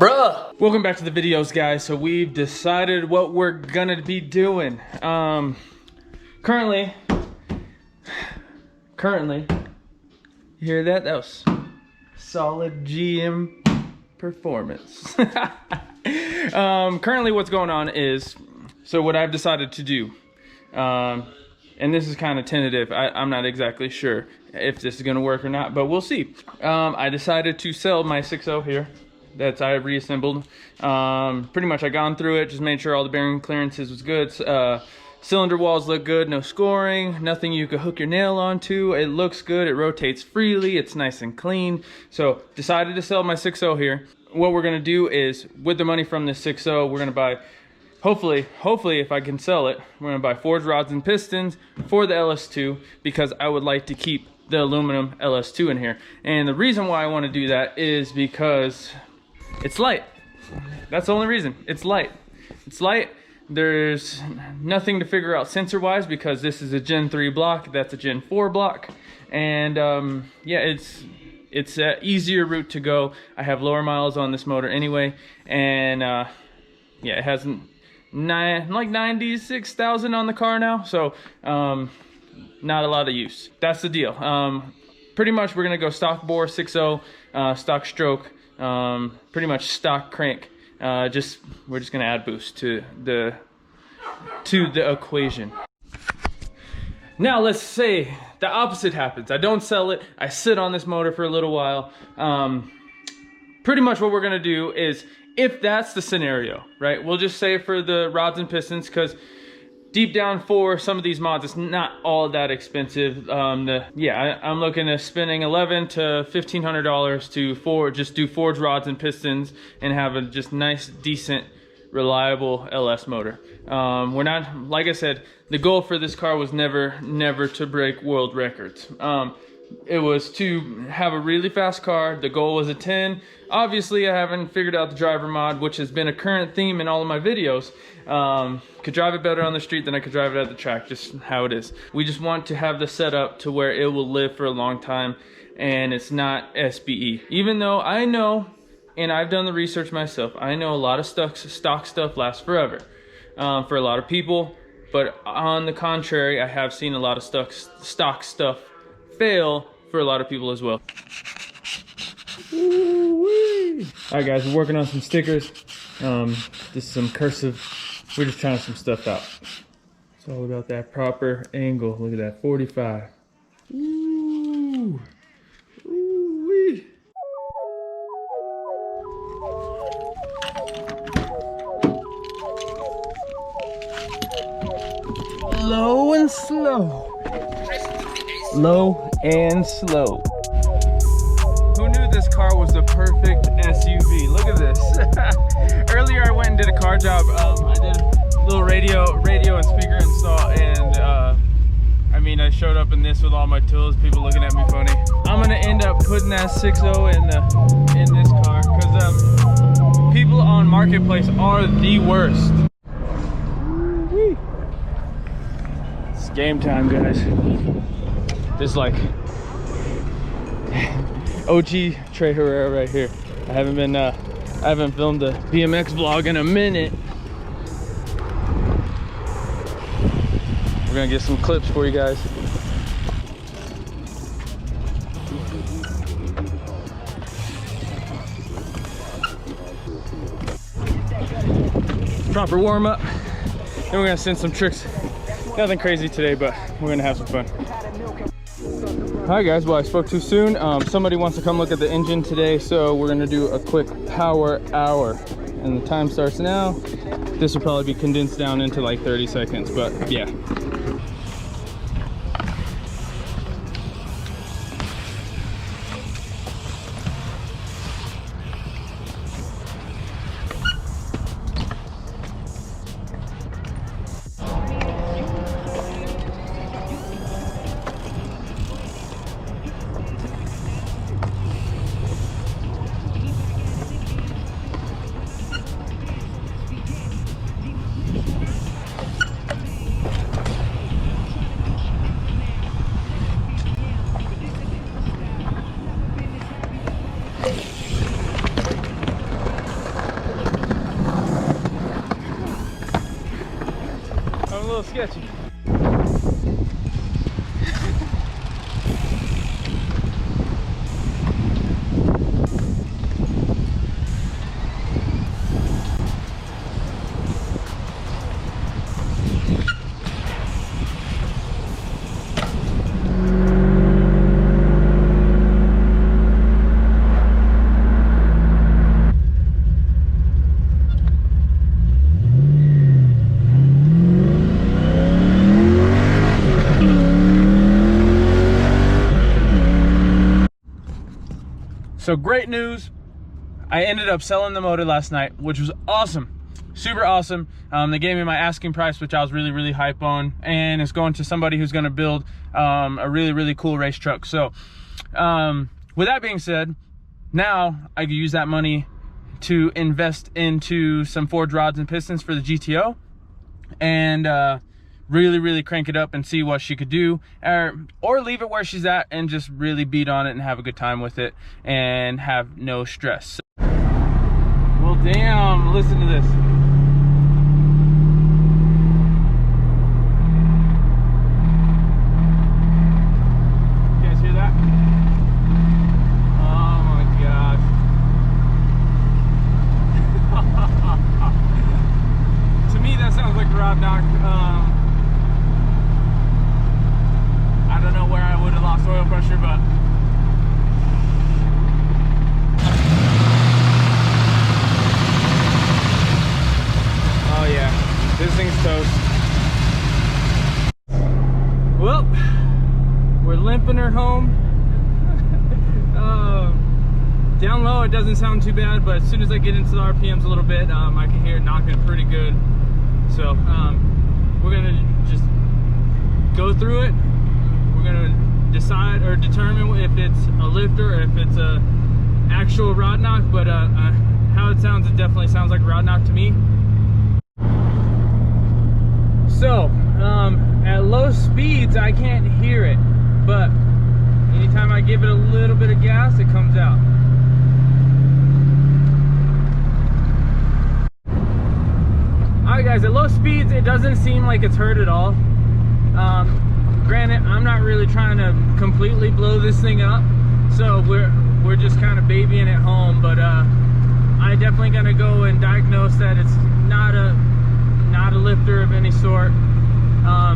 Bruh! Welcome back to the videos, guys. So we've decided what we're gonna be doing. Currently, you hear that? That was solid GM performance. Currently what's going on is, so what I've decided to do, and this is kind of tentative. I'm not exactly sure if this is gonna work or not, but we'll see. I decided to sell my 6.0 here that I reassembled. Pretty much I gone through it, just made sure all the bearing clearances was good. Cylinder walls look good, no scoring, nothing you could hook your nail onto. It looks good, it rotates freely, it's nice and clean. So decided to sell my 6.0 here. What we're gonna do is, with the money from this 6.0, we're gonna buy, hopefully if I can sell it, we're gonna buy forged rods and pistons for the LS2, because I would like to keep the aluminum LS2 in here. And the reason why I wanna do that is because it's light. That's the only reason. It's light. It's light. There's nothing to figure out sensor wise, because this is a Gen 3 block, that's a Gen 4 block. And yeah, it's an easier route to go. I have lower miles on this motor anyway. And yeah, it has like 96,000 on the car now. So not a lot of use. That's the deal. Pretty much we're gonna go stock bore 6.0, stock stroke, pretty much stock crank. We're just gonna add boost to the equation. Now let's say the opposite happens. I don't sell it, I sit on this motor for a little while. Pretty much what we're gonna do is, if that's the scenario, right, we'll just say for the rods and pistons, because deep down for some of these mods, it's not all that expensive. Yeah, I'm looking at spending $1,100 to $1,500 to just do forged rods and pistons and have a just nice, decent, reliable LS motor. We're not, like I said, the goal for this car was never to break world records. It was to have a really fast car. The goal was a 10. Obviously, I haven't figured out the driver mod, which has been a current theme in all of my videos. Could drive it better on the street than I could drive it at the track, just how it is. We just want to have the setup to where it will live for a long time, and it's not SBE. Even though I know, and I've done the research myself, I know a lot of stock stuff lasts forever for a lot of people. But on the contrary, I have seen a lot of stock stuff fail for a lot of people as well. Alright guys, we're working on some stickers. This is some cursive. We're just trying some stuff out. It's all about that proper angle. Look at that, 45. Ooh. Ooh-wee. Low and slow. Low and slow. Who knew this car was the perfect SUV? Look at this. Earlier I went and did a car job. I did a little radio and speaker install, and I mean, I showed up in this with all my tools, people looking at me funny. I'm gonna end up putting that 6.0 in this car, because people on Marketplace are the worst. It's game time, guys. This is like OG Trey Herrera right here. I haven't filmed a BMX vlog in a minute. We're gonna get some clips for you guys. Proper warm up. Then we're gonna send some tricks. Nothing crazy today, but we're gonna have some fun. Hi guys, well I spoke too soon. Somebody wants to come look at the engine today, so we're gonna do a quick power hour. And the time starts now. This will probably be condensed down into like 30 seconds, but yeah. little sketchy. So great news, I ended up selling the motor last night, which was awesome, super awesome. They gave me my asking price, which I was really hype on, and it's going to somebody who's gonna build a really cool race truck. So with that being said, now I can use that money to invest into some forged rods and pistons for the GTO, and really crank it up and see what she could do, or leave it where she's at and just really beat on it and have a good time with it and have no stress. Well, damn, listen to this. You guys hear that? Oh my gosh. To me, that sounds like a rod knock. I don't know where I would have lost oil pressure, but oh yeah, this thing's toast. Well, we're limping her home. Down low it doesn't sound too bad, but as soon as I get into the RPMs a little bit, I can hear it knocking pretty good. So we're gonna just go through it. We're gonna decide or determine if it's a lifter or if it's a actual rod knock, but how it sounds, it definitely sounds like a rod knock to me. So at low speeds I can't hear it, but anytime I give it a little bit of gas, it comes out. Alright guys, at low speeds it doesn't seem like it's hurt at all. Granted, I'm not really trying to completely blow this thing up, so we're just kind of babying it home, but I definitely gonna go and diagnose that it's not a lifter of any sort.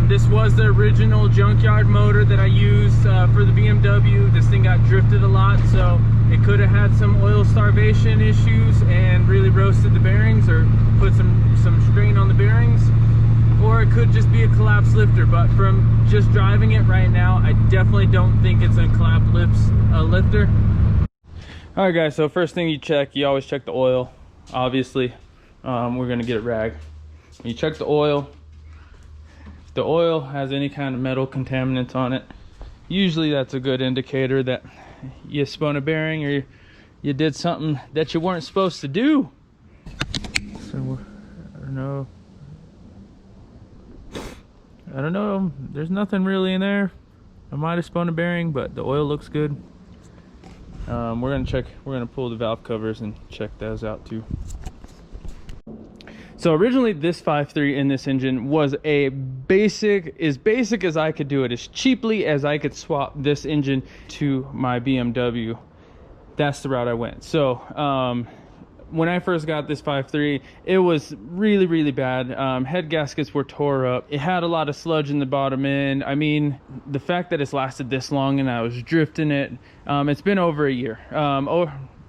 This was the original junkyard motor that I used for the BMW. This thing got drifted a lot, so it could have had some oil starvation issues and really roasted the bearings or put some strain on the bearings, or it could just be a collapsed lifter. But from just driving it right now, I definitely don't think it's a collapsed lifter. All right guys, so first thing you always check the oil. Obviously we're gonna get it ragged. You check the oil. If the oil has any kind of metal contaminants on it, usually that's a good indicator that you spun a bearing or you did something that you weren't supposed to do. So I don't know, there's nothing really in there. I might have spun a bearing, but the oil looks good. We're gonna pull the valve covers and check those out too. So originally this 5.3 in this engine was as basic as I could do it, as cheaply as I could swap this engine to my BMW. That's the route I went. So when I first got this 5.3, it was really bad. Head gaskets were tore up. It had a lot of sludge in the bottom end. I mean, the fact that it's lasted this long and I was drifting it, it's been over a year,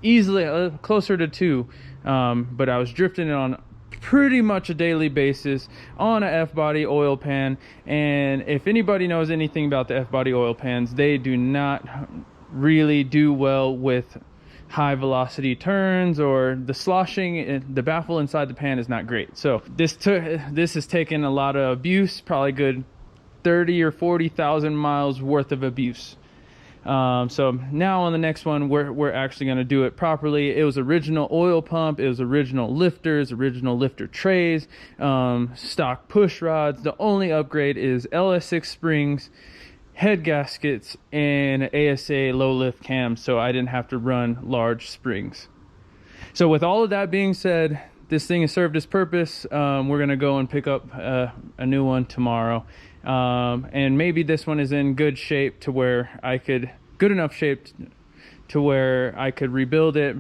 easily closer to 2, but I was drifting it on pretty much a daily basis on a F-body oil pan. And if anybody knows anything about the F-body oil pans, they do not really do well with high velocity turns, or the sloshing. The baffle inside the pan is not great. So this has taken a lot of abuse, probably good 30 or 40,000 miles worth of abuse. So now on the next one, we're actually going to do it properly. It was original oil pump, it was original lifters, original lifter trays, stock push rods. The only upgrade is LS6 springs, head gaskets, and ASA low lift cams, so I didn't have to run large springs. So with all of that being said, this thing has served its purpose. We're gonna go and pick up a new one tomorrow, and maybe this one is in good shape to where good enough shape to where I could rebuild it.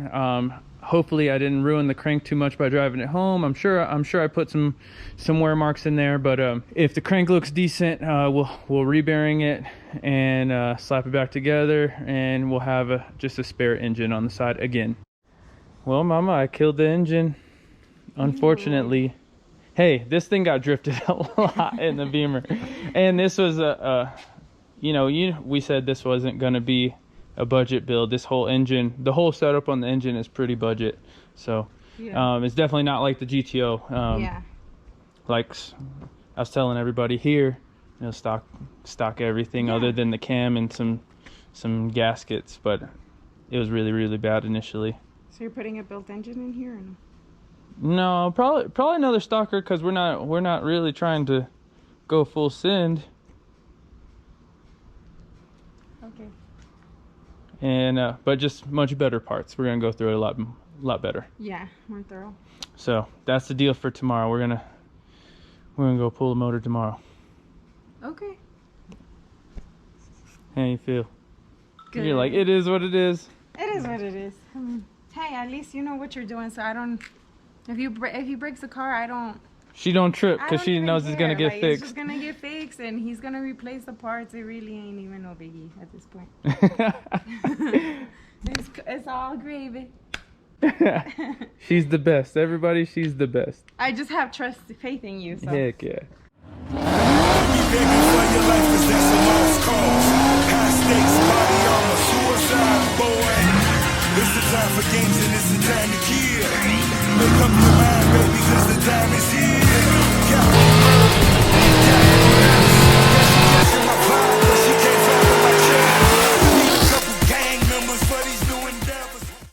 Hopefully I didn't ruin the crank too much by driving it home. I'm sure I put some wear marks in there, but if the crank looks decent, we'll re-bearing it and slap it back together, and we'll have just a spare engine on the side again. Well, Mama, I killed the engine, unfortunately. Hey, this thing got drifted a lot in the Beamer, and this was we said this wasn't gonna be a budget build. This whole engine, the whole setup on the engine is pretty budget, so it's definitely not like the GTO. Like I was telling everybody here, stock everything other than the cam and some gaskets, but it was really bad initially. So you're putting a built engine in here? Or no, probably another stocker, because we're not really trying to go full send. Okay. And but just much better parts. We're gonna go through it a lot better. Yeah, more thorough. So that's the deal for tomorrow. We're gonna go pull the motor tomorrow. Okay. How you feel? Good. You're like, it is what it is. It is what it is. I mean, hey, at least you know what you're doing. So I don't. If he breaks the car, I don't. She don't trip because she knows it's gonna get fixed. It's just gonna get fixed, and he's gonna replace the parts. It really ain't even no biggie at this point. It's all gravy. She's the best. Everybody, she's the best. I just have faith in you. So. Heck yeah. It's the time for games and it's the time to kill. Make up your mind, baby, cause the time is here. Yeah.